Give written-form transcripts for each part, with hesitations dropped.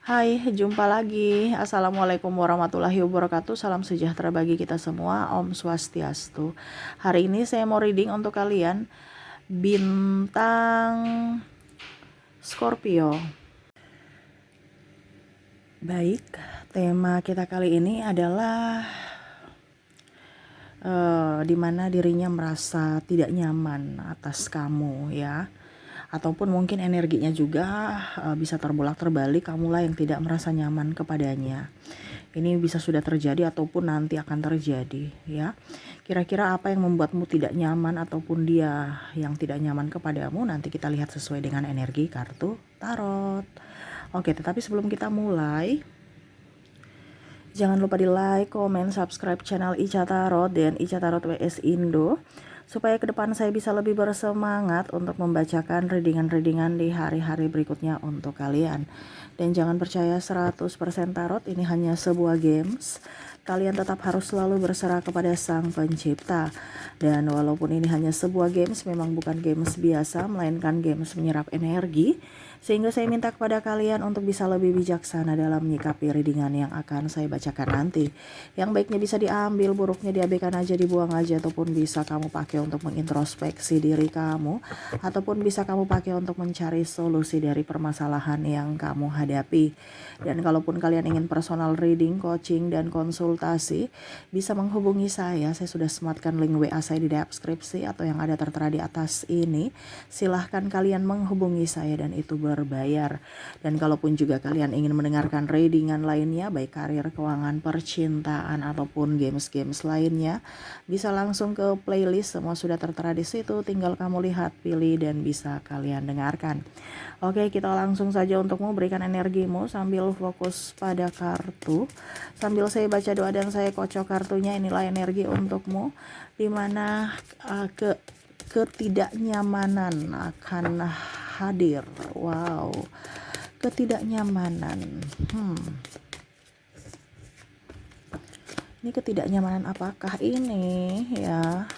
Hai, jumpa lagi. Assalamualaikum warahmatullahi wabarakatuh. Salam sejahtera bagi kita semua. Om Swastiastu. Hari ini saya mau reading untuk kalian bintang Scorpio. Baik, tema kita kali ini adalah dimana dirinya merasa tidak nyaman atas kamu ya. Ataupun mungkin energinya juga bisa terbolak-terbalik, kamulah yang tidak merasa nyaman kepadanya. Ini bisa sudah terjadi ataupun nanti akan terjadi ya. Kira-kira apa yang membuatmu tidak nyaman ataupun dia yang tidak nyaman kepadamu, nanti kita lihat sesuai dengan energi kartu tarot. Oke, tetapi sebelum kita mulai, jangan lupa di like, komen, subscribe channel Ica Tarot dan Ica Tarot WS Indo, supaya ke depan saya bisa lebih bersemangat untuk membacakan readingan-readingan di hari-hari berikutnya untuk kalian. Dan jangan percaya 100% tarot ini hanya sebuah games. Kalian tetap harus selalu berserah kepada Sang Pencipta. Dan walaupun ini hanya sebuah games, memang bukan games biasa, melainkan games menyerap energi. Sehingga saya minta kepada kalian untuk bisa lebih bijaksana dalam menyikapi readingan yang akan saya bacakan nanti. Yang baiknya bisa diambil, buruknya diabaikan aja, dibuang aja, ataupun bisa kamu pakai untuk mengintrospeksi diri kamu, ataupun bisa kamu pakai untuk mencari solusi dari permasalahan yang kamu hadapi. Dan kalaupun kalian ingin personal reading, coaching, dan konsultasi, bisa menghubungi saya sudah sematkan link WA saya di deskripsi atau yang ada tertera di atas ini. Silahkan kalian menghubungi saya dan itu berbayar. Dan kalaupun juga kalian ingin mendengarkan readingan lainnya, baik karir, keuangan, percintaan, ataupun games-games lainnya, bisa langsung ke playlist, semua sudah tertera di situ. Tinggal kamu lihat, pilih, dan bisa kalian dengarkan. Oke, kita langsung saja untuk memberikan energimu sambil fokus pada kartu. Sambil saya baca doa dan saya kocok kartunya, inilah energi untukmu, dimana ketidaknyamanan akan hadir. Wow, ketidaknyamanan. Ini ketidaknyamanan apakah ini ya?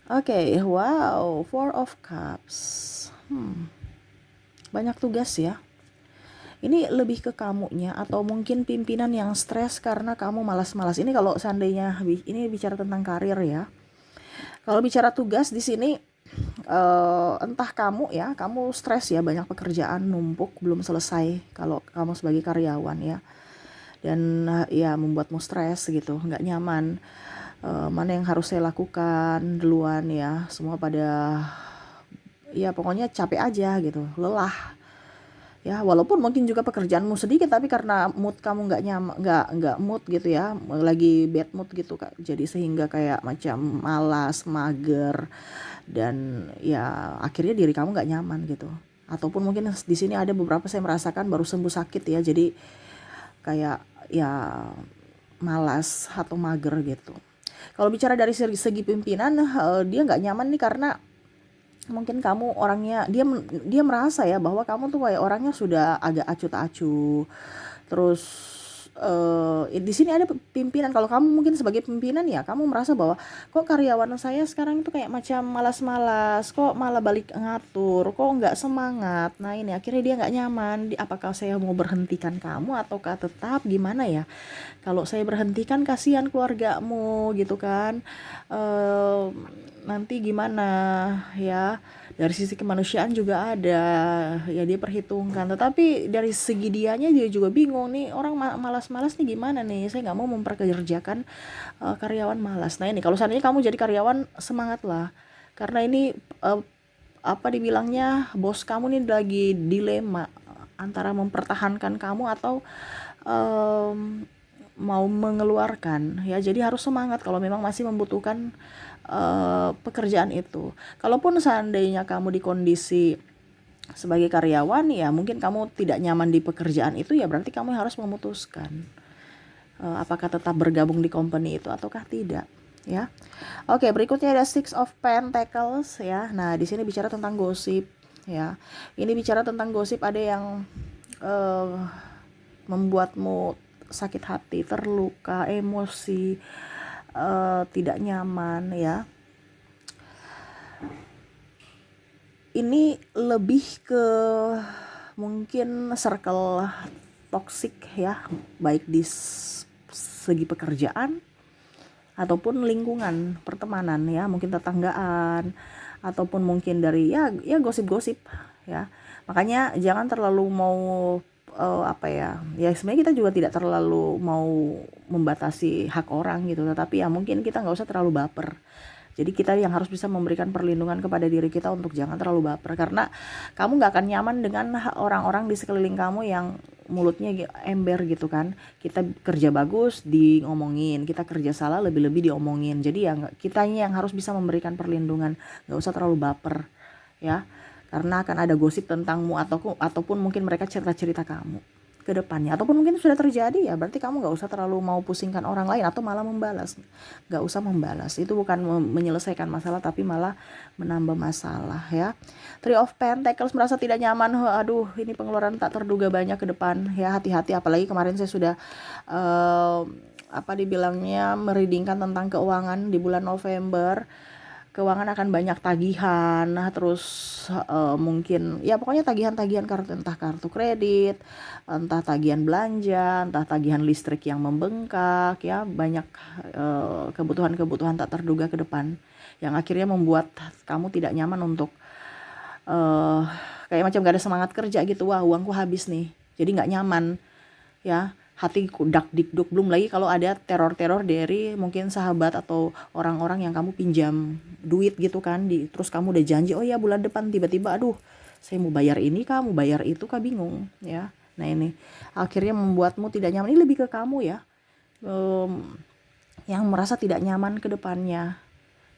Oke, wow, Four of Cups. Banyak tugas ya. Ini lebih ke kamunya atau mungkin pimpinan yang stres karena kamu malas-malas. Ini kalau seandainya ini bicara tentang karir ya. Kalau bicara tugas di sini entah kamu ya, kamu stres ya, banyak pekerjaan numpuk belum selesai kalau kamu sebagai karyawan ya. Dan ya membuatmu stres gitu, nggak nyaman. Mana yang harus saya lakukan duluan ya, semua pada ya pokoknya capek aja gitu, lelah ya. Walaupun mungkin juga pekerjaanmu sedikit, tapi karena mood kamu nggak nyaman, nggak mood gitu ya, lagi bad mood gitu Kak, jadi sehingga kayak macam malas, mager, dan ya akhirnya diri kamu nggak nyaman gitu. Ataupun mungkin di sini ada beberapa saya merasakan baru sembuh sakit ya, jadi kayak ya malas atau mager gitu. Kalau bicara dari segi pimpinan, dia nggak nyaman nih karena mungkin kamu orangnya, dia merasa ya bahwa kamu tuh kayak orangnya sudah agak acuh tak acuh. Terus di sini ada pimpinan. Kalau kamu mungkin sebagai pimpinan ya, kamu merasa bahwa kok karyawan saya sekarang itu kayak macam malas-malas, kok malah balik ngatur, kok nggak semangat. Nah ini akhirnya dia nggak nyaman. Apakah saya mau berhentikan kamu ataukah tetap, gimana ya? Kalau saya berhentikan kasihan keluargamu gitu kan. Nanti gimana ya, dari sisi kemanusiaan juga ada ya, dia perhitungkan. Tetapi dari segi dianya dia juga bingung nih, orang malas-malas nih gimana nih, saya nggak mau memperkerjakan karyawan malas. Nah ini kalau seandainya kamu jadi karyawan, semangat lah, karena ini apa dibilangnya, bos kamu nih lagi dilema antara mempertahankan kamu atau mau mengeluarkan ya. Jadi harus semangat kalau memang masih membutuhkan pekerjaan itu. Kalaupun seandainya kamu di kondisi sebagai karyawan ya, mungkin kamu tidak nyaman di pekerjaan itu ya, berarti kamu harus memutuskan apakah tetap bergabung di company itu ataukah tidak ya. Oke, berikutnya ada Six of Pentacles ya. Nah di sini bicara tentang gosip ya. Ini bicara tentang gosip, ada yang membuatmu sakit hati, terluka, emosi, tidak nyaman ya. Ini lebih ke mungkin circle toksik ya, baik di segi pekerjaan ataupun lingkungan pertemanan ya, mungkin tetanggaan ataupun mungkin dari ya gosip-gosip ya. Makanya jangan terlalu mau ya sebenarnya kita juga tidak terlalu mau membatasi hak orang gitu, tetapi ya mungkin kita nggak usah terlalu baper. Jadi kita yang harus bisa memberikan perlindungan kepada diri kita untuk jangan terlalu baper, karena kamu nggak akan nyaman dengan orang-orang di sekeliling kamu yang mulutnya ember gitu kan. Kita kerja bagus diomongin, kita kerja salah lebih-lebih diomongin. Jadi ya kitanya yang harus bisa memberikan perlindungan, nggak usah terlalu baper ya, karena akan ada gosip tentangmu ataupun mungkin mereka cerita-cerita kamu ke depannya, ataupun mungkin sudah terjadi ya, berarti kamu nggak usah terlalu mau pusingkan orang lain atau malah membalas. Nggak usah membalas, itu bukan menyelesaikan masalah tapi malah menambah masalah ya. Three of Pentacles, merasa tidak nyaman. Aduh, ini pengeluaran tak terduga banyak ke depan ya, hati-hati. Apalagi kemarin saya sudah dibilangnya mereadingkan tentang keuangan di bulan November. Keuangan akan banyak tagihan, terus mungkin ya pokoknya tagihan-tagihan kartu, entah kartu kredit, entah tagihan belanja, entah tagihan listrik yang membengkak ya, banyak kebutuhan-kebutuhan tak terduga ke depan yang akhirnya membuat kamu tidak nyaman untuk kayak macam gak ada semangat kerja gitu. Wah, uangku habis nih, jadi gak nyaman ya, hatiku dak dikduk. Belum lagi kalau ada teror-teror dari mungkin sahabat atau orang-orang yang kamu pinjam duit gitu kan, terus kamu udah janji oh ya bulan depan, tiba-tiba aduh saya mau bayar ini, kamu bayar itu, kah bingung ya. Nah ini akhirnya membuatmu tidak nyaman. Ini lebih ke kamu ya, yang merasa tidak nyaman ke depannya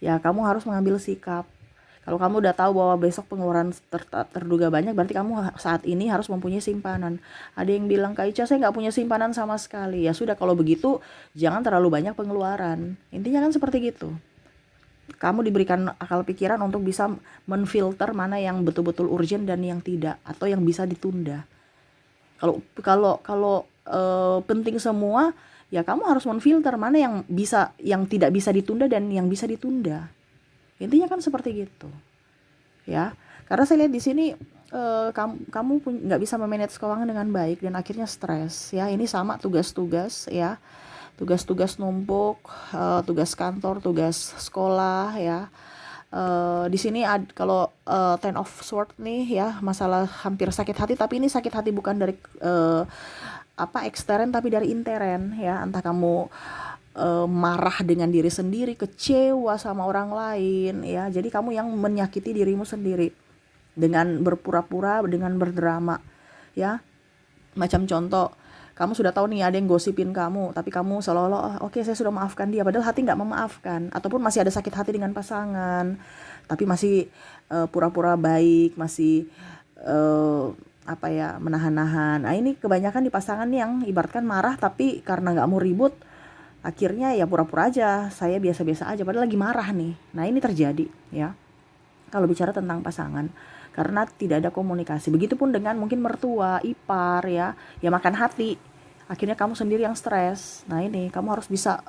ya. Kamu harus mengambil sikap. Kalau kamu udah tahu bahwa besok pengeluaran terduga banyak, berarti kamu saat ini harus mempunyai simpanan. Ada yang bilang, Kak Ica, saya nggak punya simpanan sama sekali. Ya sudah, kalau begitu jangan terlalu banyak pengeluaran. Intinya kan seperti gitu. Kamu diberikan akal pikiran untuk bisa menfilter mana yang betul-betul urgent dan yang tidak, atau yang bisa ditunda. Kalau penting semua, ya kamu harus menfilter mana yang tidak bisa ditunda dan yang bisa ditunda. Intinya kan seperti gitu ya, karena saya lihat di sini kamu nggak bisa memanage keuangan dengan baik dan akhirnya stres ya. Ini sama tugas-tugas ya, tugas-tugas numpuk, tugas kantor, tugas sekolah ya. Di sini kalau Ten of Swords nih ya, masalah hampir sakit hati, tapi ini sakit hati bukan dari ekstern tapi dari intern ya. Entah kamu marah dengan diri sendiri, kecewa sama orang lain ya. Jadi kamu yang menyakiti dirimu sendiri dengan berpura-pura, dengan berdrama ya. Macam contoh, kamu sudah tahu nih ada yang gosipin kamu, tapi kamu seolah-olah oke, saya sudah maafkan dia, padahal hati nggak memaafkan. Ataupun masih ada sakit hati dengan pasangan, tapi masih pura-pura baik, masih menahan-nahan. Nah ini kebanyakan di pasangan yang ibaratkan marah, tapi karena nggak mau ribut, akhirnya ya pura-pura aja, saya biasa-biasa aja, padahal lagi marah nih. Nah ini terjadi ya kalau bicara tentang pasangan, karena tidak ada komunikasi. Begitupun dengan mungkin mertua, ipar ya makan hati, akhirnya kamu sendiri yang stres. Nah ini kamu harus bisa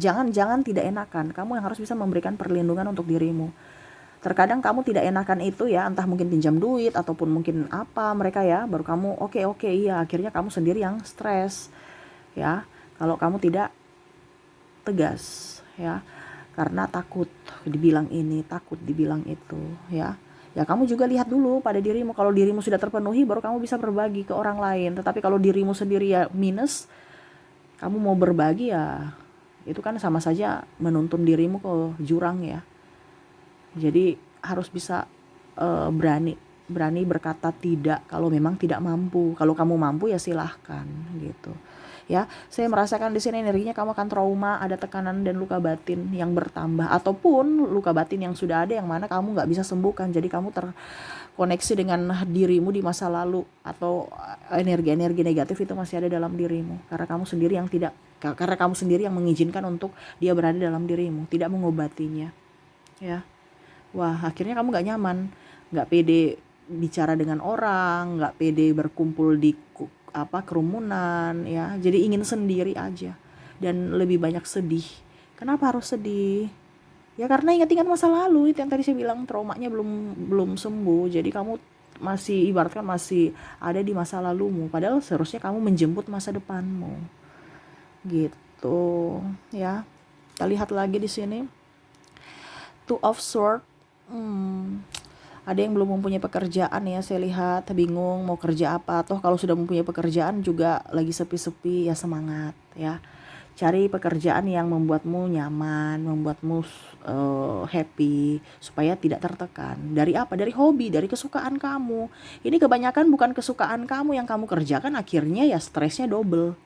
jangan tidak enakan, kamu yang harus bisa memberikan perlindungan untuk dirimu. Terkadang kamu tidak enakan itu ya, entah mungkin pinjam duit ataupun mungkin apa mereka ya, baru kamu oke iya, akhirnya kamu sendiri yang stres ya. Kalau kamu tidak tegas ya, karena takut dibilang ini, takut dibilang itu ya. Ya kamu juga lihat dulu pada dirimu, kalau dirimu sudah terpenuhi baru kamu bisa berbagi ke orang lain. Tetapi kalau dirimu sendiri ya minus, kamu mau berbagi ya itu kan sama saja menuntun dirimu ke jurang ya. Jadi harus bisa berani berkata tidak kalau memang tidak mampu. Kalau kamu mampu ya silahkan gitu ya. Saya merasakan di sini energinya kamu akan trauma, ada tekanan dan luka batin yang bertambah, ataupun luka batin yang sudah ada yang mana kamu nggak bisa sembuhkan. Jadi kamu terkoneksi dengan dirimu di masa lalu, atau energi-energi negatif itu masih ada dalam dirimu karena kamu sendiri yang mengizinkan untuk dia berada dalam dirimu, tidak mengobatinya ya. Wah, akhirnya kamu nggak nyaman, nggak pede bicara dengan orang, nggak pede berkumpul di kerumunan ya. Jadi ingin sendiri aja dan lebih banyak sedih. Kenapa harus sedih? Ya karena ingat-ingat masa lalu itu yang tadi saya bilang, traumanya belum sembuh. Jadi kamu masih ibaratkan masih ada di masa lalumu, padahal seharusnya kamu menjemput masa depanmu. Gitu, ya. Kita lihat lagi di sini. Two of Swords. Ada yang belum mempunyai pekerjaan ya, saya lihat bingung mau kerja apa. Toh kalau sudah mempunyai pekerjaan juga lagi sepi-sepi, ya semangat ya. Cari pekerjaan yang membuatmu nyaman, membuatmu happy, supaya tidak tertekan. Dari apa? Dari hobi, dari kesukaan kamu. Ini kebanyakan bukan kesukaan kamu yang kamu kerjakan, akhirnya ya stresnya double.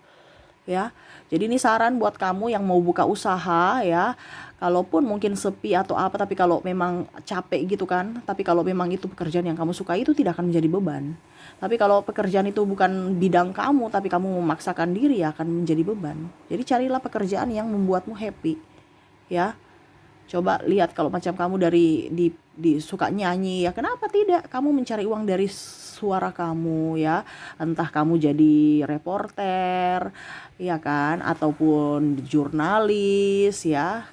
Ya, jadi ini saran buat kamu yang mau buka usaha ya, kalaupun mungkin sepi atau apa, tapi kalau memang capek gitu kan, tapi kalau memang itu pekerjaan yang kamu suka, itu tidak akan menjadi beban. Tapi kalau pekerjaan itu bukan bidang kamu, tapi kamu memaksakan diri, ya akan menjadi beban. Jadi carilah pekerjaan yang membuatmu happy ya. Coba lihat, kalau macam kamu di suka nyanyi, ya kenapa tidak kamu mencari uang dari suara kamu ya, entah kamu jadi reporter ya kan, ataupun jurnalis ya,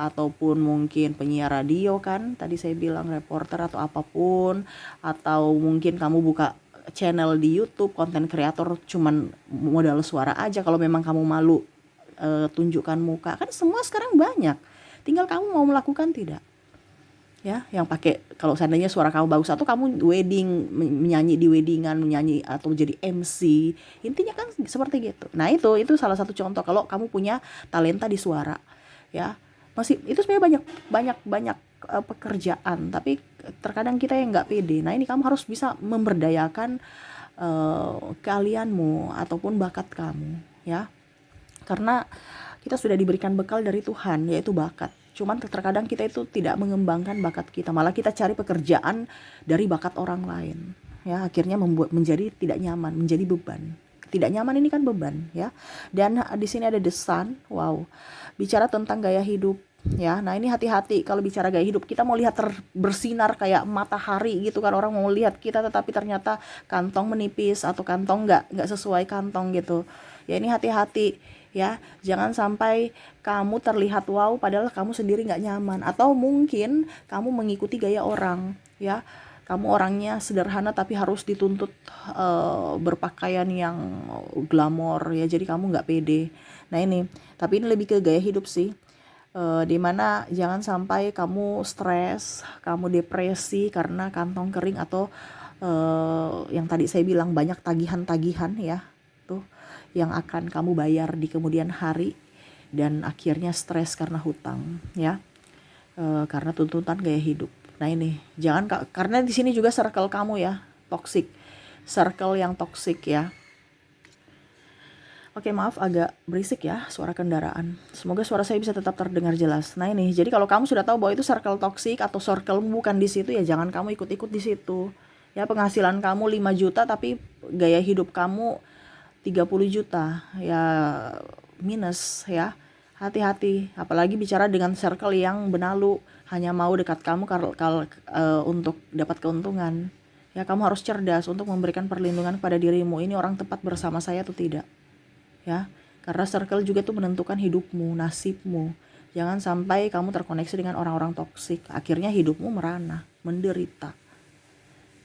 ataupun mungkin penyiar radio kan, tadi saya bilang reporter atau apapun, atau mungkin kamu buka channel di YouTube, konten kreator cuman modal suara aja. Kalau memang kamu malu tunjukkan muka, kan semua sekarang banyak, tinggal kamu mau melakukan tidak ya, yang pakai, kalau seandainya suara kamu bagus, atau kamu wedding, menyanyi di weddingan, menyanyi atau jadi MC, intinya kan seperti gitu. Nah itu salah satu contoh kalau kamu punya talenta di suara ya. Masih itu sebenarnya banyak pekerjaan, tapi terkadang kita yang nggak pede. Nah ini kamu harus bisa memberdayakan keahlianmu ataupun bakat kamu ya, karena kita sudah diberikan bekal dari Tuhan, yaitu bakat. Cuman terkadang kita itu tidak mengembangkan bakat kita, malah kita cari pekerjaan dari bakat orang lain ya, akhirnya menjadi tidak nyaman, menjadi beban. Tidak nyaman ini kan beban ya. Dan di sini ada The Sun. Wow, bicara tentang gaya hidup ya. Nah ini hati-hati kalau bicara gaya hidup, kita mau lihat bersinar kayak matahari gitu kan, orang mau lihat kita, tetapi ternyata kantong menipis atau kantong nggak sesuai kantong gitu ya. Ini hati-hati ya, jangan sampai kamu terlihat wow padahal kamu sendiri nggak nyaman, atau mungkin kamu mengikuti gaya orang ya, kamu orangnya sederhana tapi harus dituntut berpakaian yang glamor ya, jadi kamu nggak pede. Nah ini, tapi ini lebih ke gaya hidup sih, dimana jangan sampai kamu stres, kamu depresi karena kantong kering, atau yang tadi saya bilang banyak tagihan-tagihan ya tuh, yang akan kamu bayar di kemudian hari, dan akhirnya stres karena hutang ya, karena tuntutan gaya hidup. Nah ini jangan, karena di sini juga circle kamu ya toxic, circle yang toxic ya. Oke, maaf agak berisik ya suara kendaraan. Semoga suara saya bisa tetap terdengar jelas. Nah ini, jadi kalau kamu sudah tahu bahwa itu circle toxic atau circle bukan di situ, ya jangan kamu ikut-ikut di situ. Ya, penghasilan kamu 5 juta tapi gaya hidup kamu 30 juta ya, minus ya. Hati-hati, apalagi bicara dengan circle yang benalu, hanya mau dekat kamu untuk dapat keuntungan ya. Kamu harus cerdas untuk memberikan perlindungan pada dirimu, ini orang tepat bersama saya atau tidak ya, karena circle juga tuh menentukan hidupmu, nasibmu. Jangan sampai kamu terkoneksi dengan orang-orang toksik, akhirnya hidupmu merana, menderita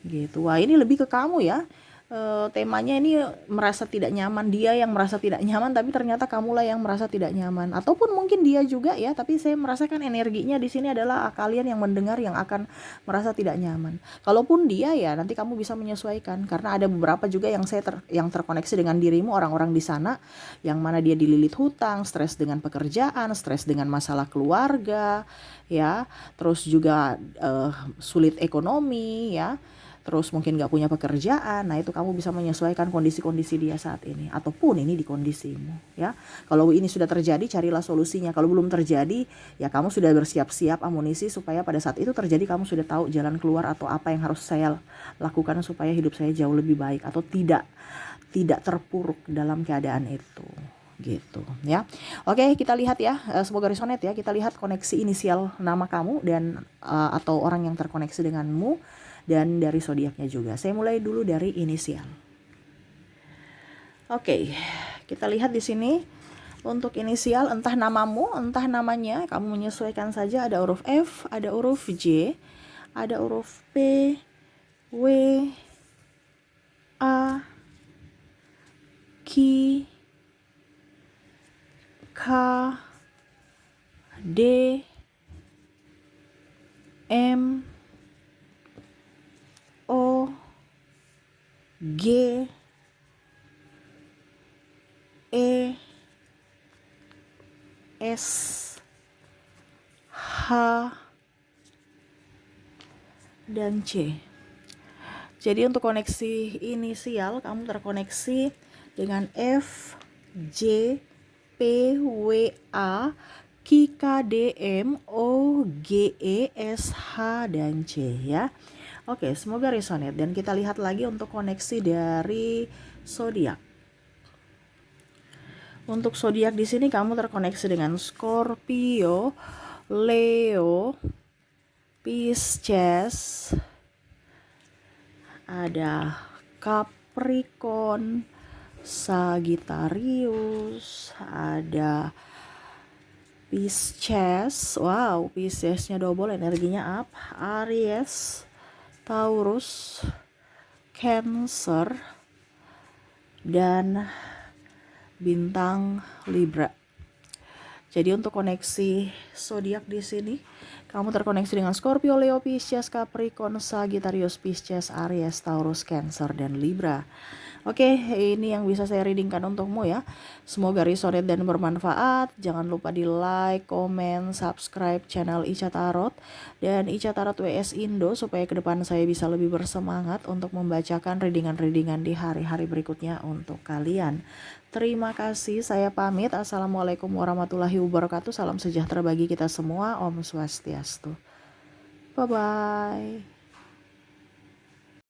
gitu. Wah ini lebih ke kamu ya, temanya ini merasa tidak nyaman, dia yang merasa tidak nyaman, tapi ternyata kamulah yang merasa tidak nyaman, ataupun mungkin dia juga ya, tapi saya merasakan energinya di sini adalah kalian yang mendengar yang akan merasa tidak nyaman. Kalaupun dia, ya nanti kamu bisa menyesuaikan, karena ada beberapa juga yang terkoneksi dengan dirimu, orang-orang di sana yang mana dia dililit hutang, stres dengan pekerjaan, stres dengan masalah keluarga ya, terus juga sulit ekonomi ya, terus mungkin gak punya pekerjaan. Nah itu kamu bisa menyesuaikan kondisi-kondisi dia saat ini, ataupun ini di kondisimu ya. Kalau ini sudah terjadi, carilah solusinya. Kalau belum terjadi, ya kamu sudah bersiap-siap amunisi supaya pada saat itu terjadi kamu sudah tahu jalan keluar, atau apa yang harus saya lakukan supaya hidup saya jauh lebih baik, atau tidak terpuruk dalam keadaan itu gitu ya. Oke, kita lihat ya, semoga resonate ya. Kita lihat koneksi inisial nama kamu dan atau orang yang terkoneksi denganmu, dan dari zodiaknya juga. Saya mulai dulu dari inisial. Oke, kita lihat di sini untuk inisial, entah namamu, entah namanya, kamu menyesuaikan saja. Ada huruf F, ada huruf J, ada huruf P, W, A, Ki, K, D, M, O, G, E, S, H, dan C. Jadi untuk koneksi inisial kamu terkoneksi dengan F, J, P, W, A, Q, K, D, M, O, G, E, S, H, dan C ya. Oke, semoga resonate dan kita lihat lagi untuk koneksi dari zodiak. Untuk zodiak di sini kamu terkoneksi dengan Scorpio, Leo, Pisces, ada Capricorn, Sagittarius, ada Pisces. Wow, Piscesnya double, energinya up. Aries, Taurus, Cancer, dan bintang Libra. Jadi untuk koneksi zodiak di sini kamu terkoneksi dengan Scorpio, Leo, Pisces, Capricorn, Sagittarius, Pisces, Aries, Taurus, Cancer, dan Libra. Oke, ini yang bisa saya readingkan untukmu ya. Semoga resonate dan bermanfaat. Jangan lupa di like, komen, subscribe channel Ica Tarot dan Ica Tarot WS Indo supaya ke depan saya bisa lebih bersemangat untuk membacakan readingan-readingan di hari-hari berikutnya untuk kalian. Terima kasih, saya pamit. Assalamualaikum warahmatullahi wabarakatuh. Salam sejahtera bagi kita semua. Om Swastiastu. Bye-bye.